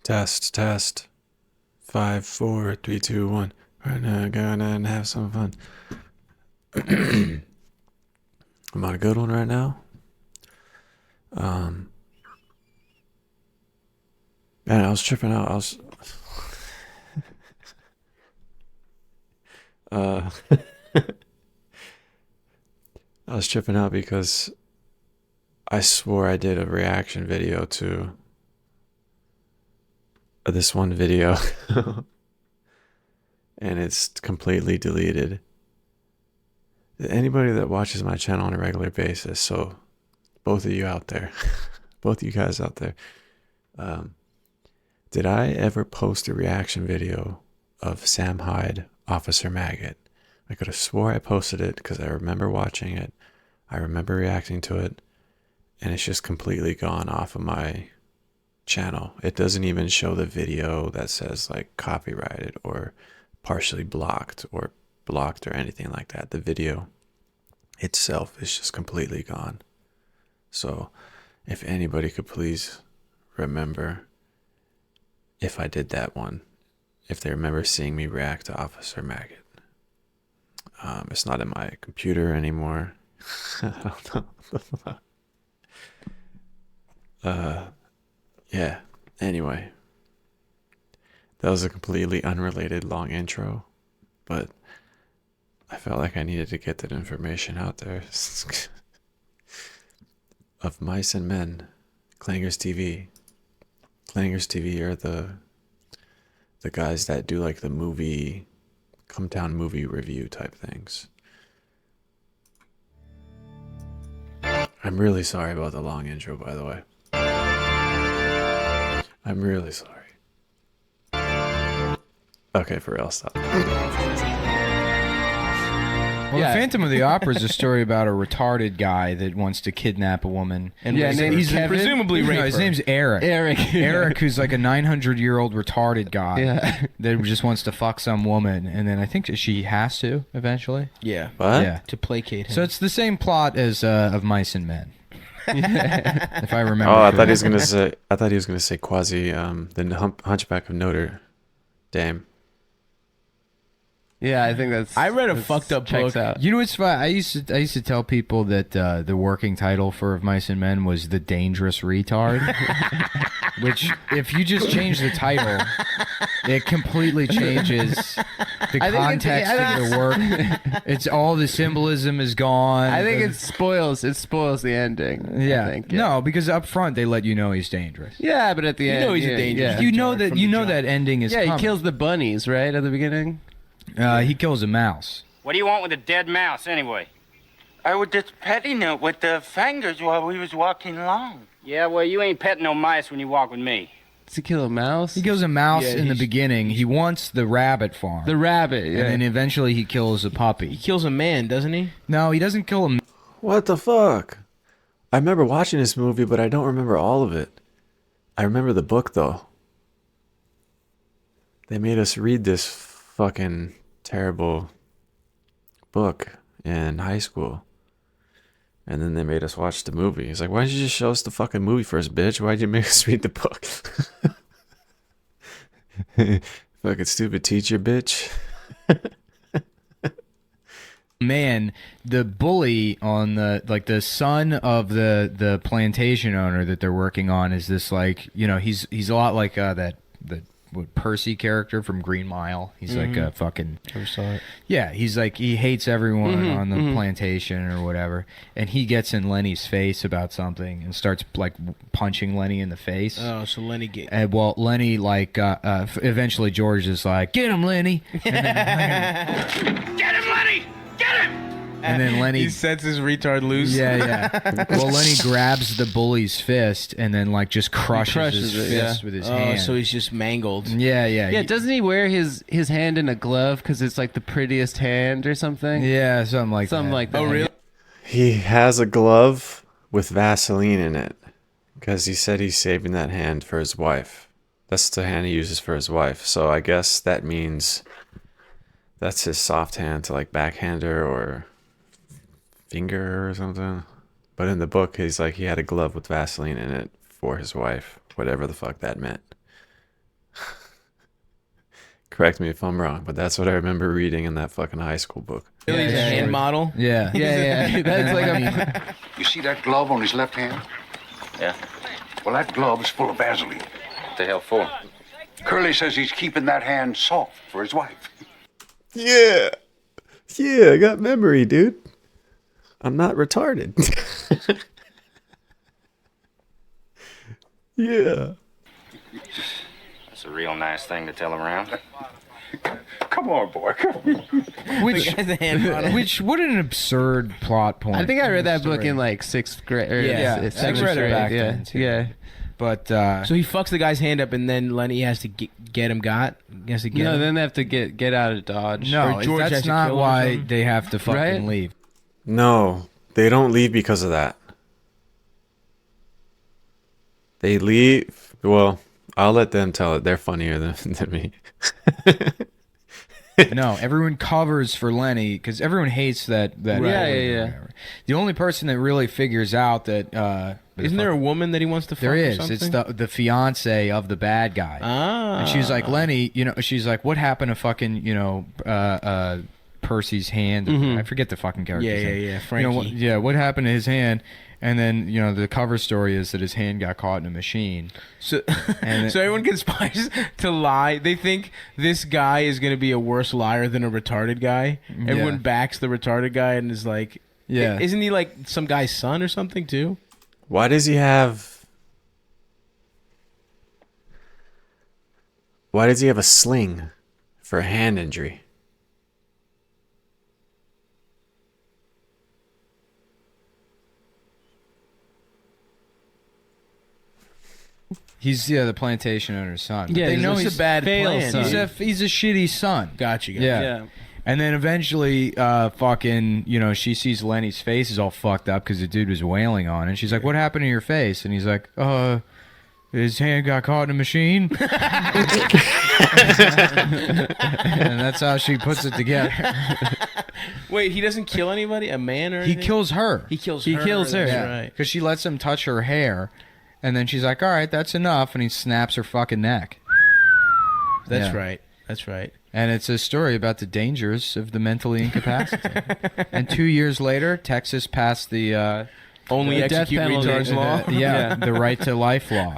Test, test. 5, 4, 3, 2, 1. We're gonna have some fun. I'm on a good one right now. Man, I was tripping out. Uh, I was tripping out because I swore I did a reaction video to this one video, and it's completely deleted. Anybody that watches my channel on a regular basis, so both of you out there, both of you guys out there, did I ever post a reaction video of Sam Hyde, Officer Maggot? I could have swore I posted it because I remember watching it. I remember reacting to it, and it's just completely gone off of my channel. It doesn't even show the video that says like copyrighted or partially blocked or anything like that. The video itself is just completely gone. So if anybody could please remember if I did that one, if they remember seeing me react to Officer Maggot. It's not in my computer anymore. I don't know. Yeah, anyway, that was a completely unrelated long intro, but I felt like I needed to get that information out there. Of Mice and Men, ClangersTV. ClangersTV are the guys that do like the movie, Cum Town movie review type things. I'm really sorry about the long intro, by the way. I'm really sorry. Okay, for real, stop. Well, yeah. Phantom of the Opera is a story about a retarded guy that wants to kidnap a woman. And yeah, he's presumably rape her. His name's Eric. Eric, who's like a 900-year-old retarded guy that just wants to fuck some woman, and then I think she has to eventually. Yeah. What? Yeah. To placate him. So it's the same plot as of Mice and Men. If I remember. Oh, I thought he was gonna say. I thought he was gonna say Quasi, the Hunchback of Notre Dame. Yeah, I think that's. I read a fucked up book. Out. You know what's fun? I used to tell people that the working title for Of Mice and Men was The Dangerous Retard, which if you just change the title, it completely changes the context of the work. It's all the symbolism is gone. I think it spoils the ending. Yeah. I think, No, because up front they let you know he's dangerous. Yeah, but at the end, he's a dangerous. You know that ending is. Yeah, coming. he kills the bunnies right at the beginning. He kills a mouse. What do you want with a dead mouse, anyway? I was just petting it with the fingers while we was walking along. Yeah, well, you ain't petting no mice when you walk with me. Does he kill a mouse? He kills a mouse in the beginning. He wants the rabbit farm. The rabbit, yeah. And then eventually he kills a puppy. He kills a man, doesn't he? No, he doesn't kill him. What the fuck? I remember watching this movie, but I don't remember all of it. I remember the book, though. They made us read this fucking terrible book in high school, and then they made us watch the movie. It's like, why didn't you just show us the fucking movie first, bitch? Why'd you make us read the book? Fucking stupid teacher, bitch. Man, the bully on the son of the plantation owner that they're working on is this, like, you know, he's a lot like the Percy character from Green Mile. He's like a fucking. Never saw it. Yeah, he's like, he hates everyone on the plantation or whatever, and he gets in Lenny's face about something and starts like punching Lenny in the face. Oh, so Lenny gets. And well, Lenny like eventually George is like, "Get him, Lenny!" And then, Get him, Lenny! Get him! and then Lenny He sets his retard loose. Yeah. Well, Lenny grabs the bully's fist and then like just crushes his fist with his hand. So he's just mangled. Yeah. Yeah, doesn't he wear his hand in a glove because it's like the prettiest hand or something? Yeah, something like that. Oh, really? He has a glove with Vaseline in it because he said he's saving that hand for his wife. That's the hand he uses for his wife. So I guess that means that's his soft hand to like backhand her or finger or something. But in the book, he's like, he had a glove with Vaseline in it for his wife, whatever the fuck that meant. correct me if I'm wrong, but that's what I remember reading in that fucking high school book. Really, Yeah, hand yeah. model. Yeah. Yeah. That's like a. You see that glove on his left hand? Yeah. Well, that glove's full of Vaseline. What the hell for? Curly says he's keeping that hand soft for his wife. Yeah. Yeah, I got memory, dude. I'm not retarded. Yeah. That's a real nice thing to tell around. Come on, boy. Which, The hand model. what an absurd plot point. I think I read that book Story. in like 6th grade. Or Yeah. s- I seventh read it grade. back Yeah. then, too. Yeah. But So he fucks the guy's hand up, and then Lenny has to get him got. He has to get No, him. then they have to get out of Dodge. no, Or George has that's to not kill him or why something. they have to fucking Right? leave. No, they don't leave because of that. They leave. Well, I'll let them tell it. They're funnier than me. No, everyone covers for Lenny because everyone hates that. Yeah, bully yeah, or yeah. whatever. The only person that really figures out that Isn't there a woman that he wants to fuck? there or is. something? It's the fiance of the bad guy. Ah. And she's like, Lenny, she's like, what happened to fucking, Percy's hand? I forget the fucking character's Yeah, name. yeah, Frankie. What happened to his hand? And then, the cover story is that his hand got caught in a machine. So, And so everyone conspires to lie. They think this guy is going to be a worse liar than a retarded guy. Everyone backs the retarded guy and is like, Yeah. Isn't he like some guy's son or something too? Why does he have a sling for a hand injury? He's the plantation owner's son. But Yeah, they he's know just he's a bad fail plan. son. he's a shitty son. Gotcha. Yeah. Yeah. And then eventually, she sees Lenny's face is all fucked up because the dude was wailing on it. And she's like, what happened to your face? And he's like, his hand got caught in a machine. And that's how she puts it together. Wait, he doesn't kill anybody? A man or He anything? kills her. He kills He her. kills her. That's Yeah. right. Because she lets him touch her hair. And then she's like, all right, that's enough. And he snaps her fucking neck. That's Yeah. right. That's right. And it's a story about the dangers of the mentally incapacitated. And 2 years later, Texas passed the Only The death execute penalty. retards law. the right to life law,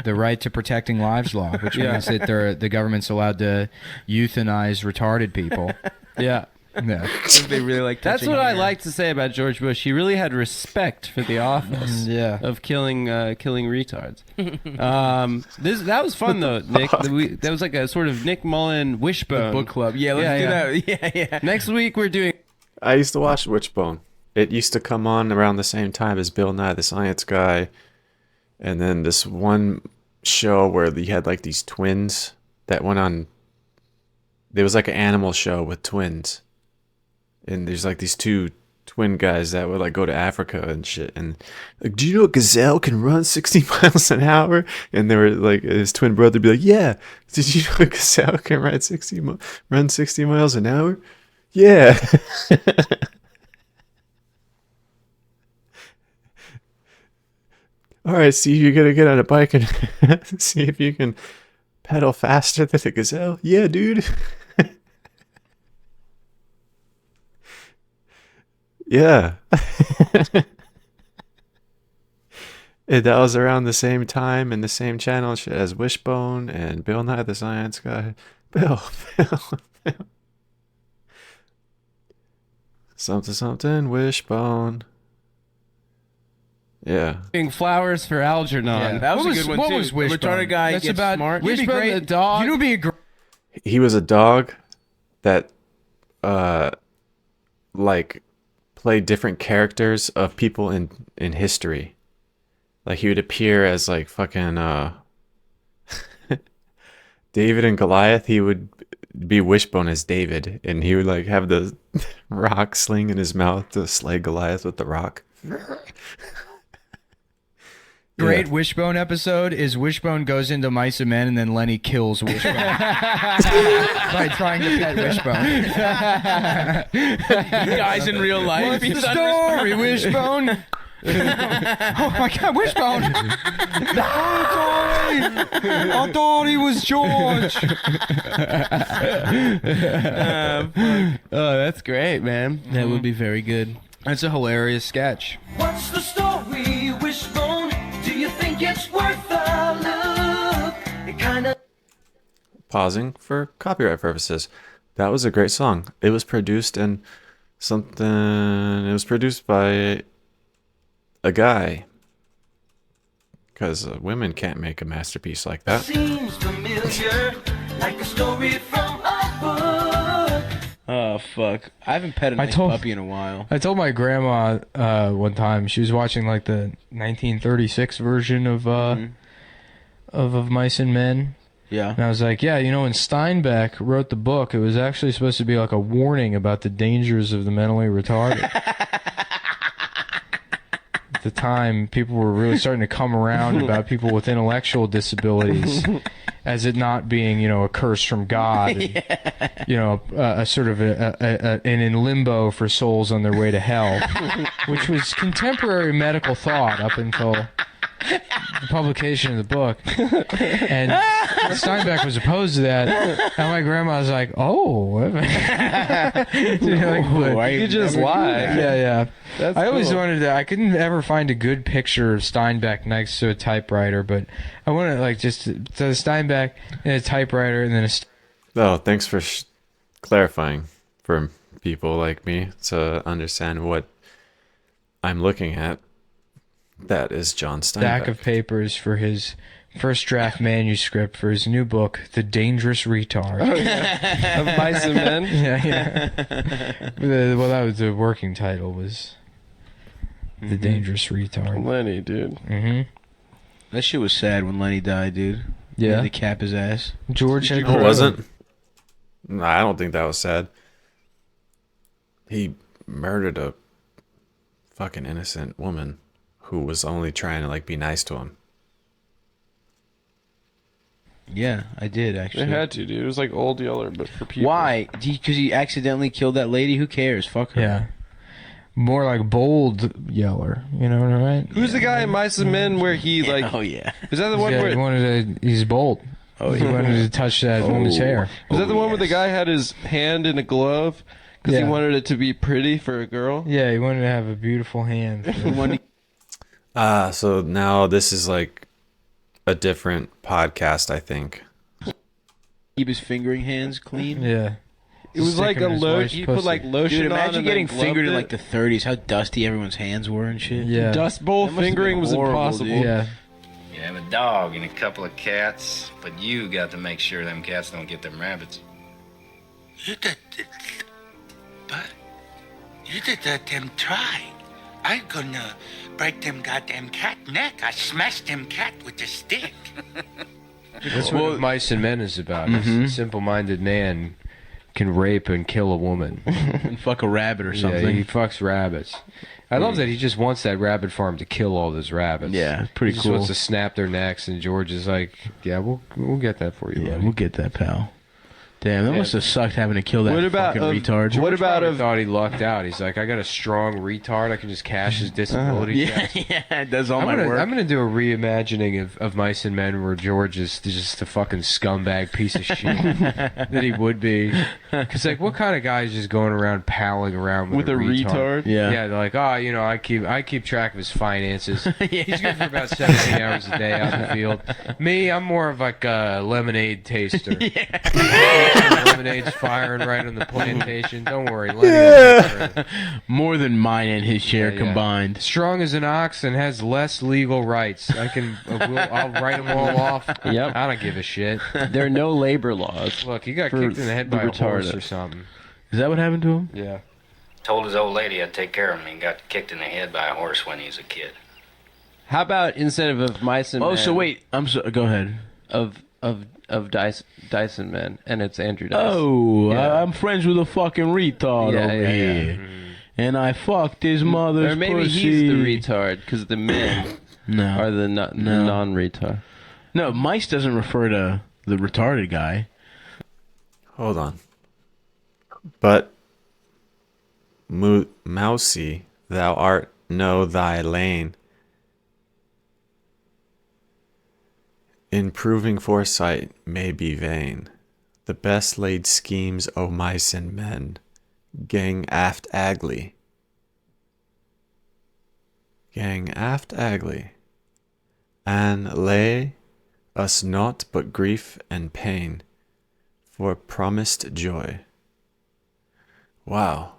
the right to protecting lives law, which means that the government's allowed to euthanize retarded people. Yeah. Yeah. They really like. That's touching what I hair. like to say about George Bush. He really had respect for the office Yeah. of killing retards. That was fun though, Nick. That was like a sort of Nick Mullen wishbone Book club. Yeah, let's do that. Yeah. Next week we're doing. I used to watch Wishbone. It used to come on around the same time as Bill Nye the Science Guy. And then this one show where he had like these twins that went on. There was like an animal show with twins. And there's like these two twin guys that would like go to Africa and shit. And like, do you know a gazelle can run 60 miles an hour? And they were like, his twin brother would be like, yeah. Did you know a gazelle can run 60 miles an hour? Yeah. All right, see, you're gonna get on a bike and see if you can pedal faster than a gazelle. Yeah, dude. Yeah. And that was around the same time and the same channel as Wishbone and Bill Nye the Science Guy. Bill. Something, Wishbone. Yeah. Doing flowers for Algernon. That was What a good one what too. was The Wishbone? retarded guy That's gets about smart. You'd be Wishbone great. the dog. You know, be a great. He was a dog that like played different characters of people in history. Like he would appear as like fucking David and Goliath. He would be Wishbone as David, and he would like have the rock sling in his mouth to slay Goliath with the rock. Great Wishbone episode is Wishbone goes into Mice and Men and then Lenny kills Wishbone by trying to pet Wishbone. He dies in real life. What's He's the story, Wishbone? Oh my God, Wishbone! I thought he was George. Oh, that's great, man. That would be very good. That's a hilarious sketch. What's the story, Wishbone? Do you think it's worth a look? It kind of... Pausing for copyright purposes. That was a great song. It was produced in something. It was produced by a guy. Because women can't make a masterpiece like that. Seems familiar, like a story from a book. Oh, fuck. I haven't pet a nice puppy in a while. I told my grandma one time, she was watching like the 1936 version of Mice and Men. Yeah. And I was like, yeah, you know, when Steinbeck wrote the book, it was actually supposed to be like a warning about the dangers of the mentally retarded. At the time, people were really starting to come around about people with intellectual disabilities as it not being, you know, a curse from God. Yeah. You know, a sort of an in limbo for souls on their way to hell, which was contemporary medical thought up until the publication of the book. And Steinbeck was opposed to that, and my grandma was like, "Oh, You could just lie. yeah." That's I always cool. wanted to. I couldn't ever find a good picture of Steinbeck next to a typewriter, but I wanted like just to Steinbeck and a typewriter, and then Oh, thanks for clarifying for people like me to understand what I'm looking at. That is John Steinbeck. stack of papers for his first draft manuscript for his new book, The Dangerous Retard. Of Mice and Men. Yeah. Well, that was the working title was The Dangerous Retard. Lenny, dude. Mm-hmm. That shit was sad when Lenny died, dude. He Yeah. had to cap his ass. George had Oh, wasn't? No, I don't think that was sad. He murdered a fucking innocent woman who was only trying to like be nice to him. Yeah, I did They actually. had to, dude. It was like Old Yeller, but for people. Why? Because he accidentally killed that lady? Who cares? Fuck her. Yeah. More like Bold Yeller, you know what I mean? Who's the guy in Mice and Men where he like? Oh, yeah. Is that the one Yeah, where? he wanted to, he's bold. Oh, He yeah. wanted to touch that woman's hair. Is that the one where the yes. guy had his hand in a glove because Yeah. he wanted it to be pretty for a girl? Yeah, he wanted to have a beautiful hand. He wanted So now this is like a different podcast, I think. to keep his fingering hands clean. Yeah. It was like a Sticking his lotion. wife's He put pussy. like lotion Dude, on imagine and getting then gloved fingered in it. like the 30s. How dusty everyone's hands were and shit. Yeah. Dust Bowl That must have fingering been was horrible, impossible. dude. Yeah. You have a dog and a couple of cats, but you got to make sure them cats don't get them rabbits. You did, but you did let them try. I'm gonna break them goddamn cat neck. I smashed them cat with a stick. That's what Mice and Men is about. Mhm. A simple-minded man can rape and kill a woman. And fuck a rabbit or Yeah, something. he fucks rabbits. I love that he just wants that rabbit farm to kill all those rabbits. Yeah, pretty he just cool. wants to snap their necks, and George is like, "Yeah, we'll get that for you, Yeah, buddy." we'll get that, pal. Damn, that must have sucked having to kill that What about, fucking retard. what about I if thought he lucked out. He's like, "I got a strong retard. I can just cash his disability Yeah, checks." yeah, it does all I'm my gonna, work. I'm gonna do a reimagining of Mice and Men where George is just a fucking scumbag piece of shit that he would be. Because like, what kind of guy is just going around palling around with a retard? Yeah. Yeah, they're like, oh, you know, I keep track of his finances. He's good for about 17 hours a day out in the field. Me, I'm more of like a lemonade taster. Lemonade's firing right on the plantation. Don't worry, Lenny will take care of it. More than mine and his share Yeah. combined. Strong as an ox and has less legal rights. I'll write them all off. Yep. I don't give a shit. there are no labor laws? Look, he got For kicked in the head by a the horse retarded. or something. Is that what happened to him? Yeah. Told his old lady I'd take care of him and got kicked in the head by a horse when he was a kid. How about instead of Mice and Men? Oh, so wait. Go ahead. Of Dyson Men, and it's Andrew Dyson. Oh, Yeah. I'm friends with a fucking retard Yeah, over yeah, yeah. here. And I fucked his mother's Or maybe pussy. he's the retard because the men No. are the No. non-retard. No, mice doesn't refer to the retarded guy. Hold on. But Mousy, thou art know thy lane. Improving foresight may be vain. The best laid schemes o' mice and men gang aft agly. Gang aft agly. And lay us naught but grief and pain for promised joy. Wow.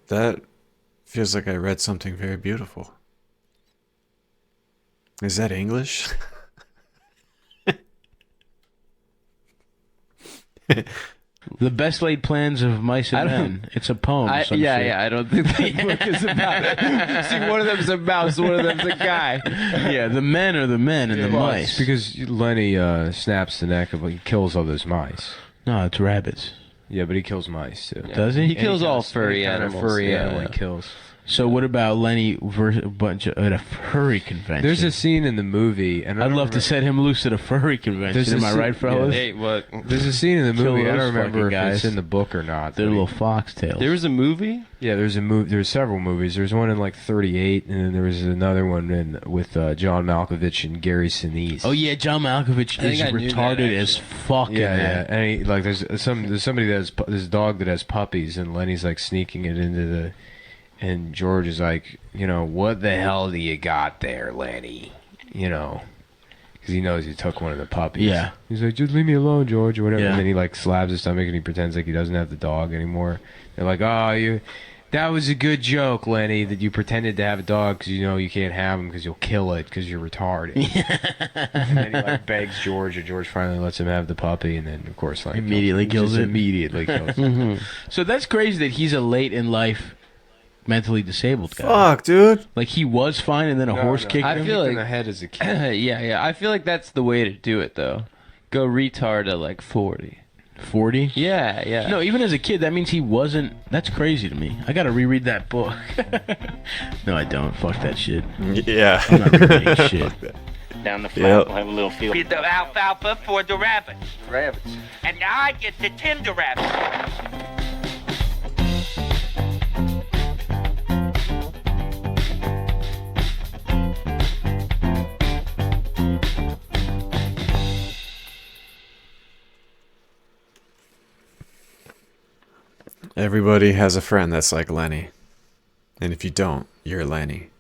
That feels like I read something very beautiful. Is that English? The best laid plans of mice and men. It's a poem. I don't think that book is about. See, one of them's a mouse, one of them's a guy. Yeah, the men are the men and the mice. Because Lenny snaps the neck of, he kills all those mice. No, it's rabbits. Yeah, but he kills mice too. Does he? He kills all furry animals. Furry yeah. animal he kills. So what about Lenny versus a bunch of, at a furry convention? There's a scene in the movie, and I'd love to set him loose at a furry convention. Am I right, fellas? Hey, what? There's a scene in the Kill movie. I those don't remember fucking if it's guys. in the book or not. They're little foxtails. There was a movie? Yeah, there's a movie. There's several movies. There's one in like '38, and then there was another one with John Malkovich and Gary Sinise. Oh yeah, John Malkovich is I knew that, retarded as fuck. Yeah, in yeah. that. And he, like, there's somebody that has this dog that has puppies, and Lenny's like sneaking it into the. And George is like, what the hell do you got there, Lenny? Because he knows he took one of the puppies. Yeah. He's like, just leave me alone, George, or whatever. Yeah. And then he like slabs his stomach and he pretends like he doesn't have the dog anymore. They're like, that was a good joke, Lenny, that you pretended to have a dog because you can't have him because you'll kill it because you're retarded. And then he like begs George, and George finally lets him have the puppy, and then of course like Immediately kills it. Immediately kills it. So that's crazy that he's a late in life mentally disabled guy. Fuck, dude. Like he was fine and then a horse kicked I him. feel in like the head as a kid. yeah. I feel like that's the way to do it, though. Go retard at like 40. 40? Yeah. No, even as a kid, that means he wasn't. That's crazy to me. I gotta reread that book. No, I don't. Fuck that shit. Yeah. I'm not rereading shit. Down the flat, Yep. we'll have a little field. Feed the alfalfa for the rabbits. Rabbits. And I get the tender rabbits. Everybody has a friend that's like Lenny. And if you don't, you're Lenny.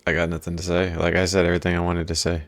I got nothing to say. Like I said, everything I wanted to say.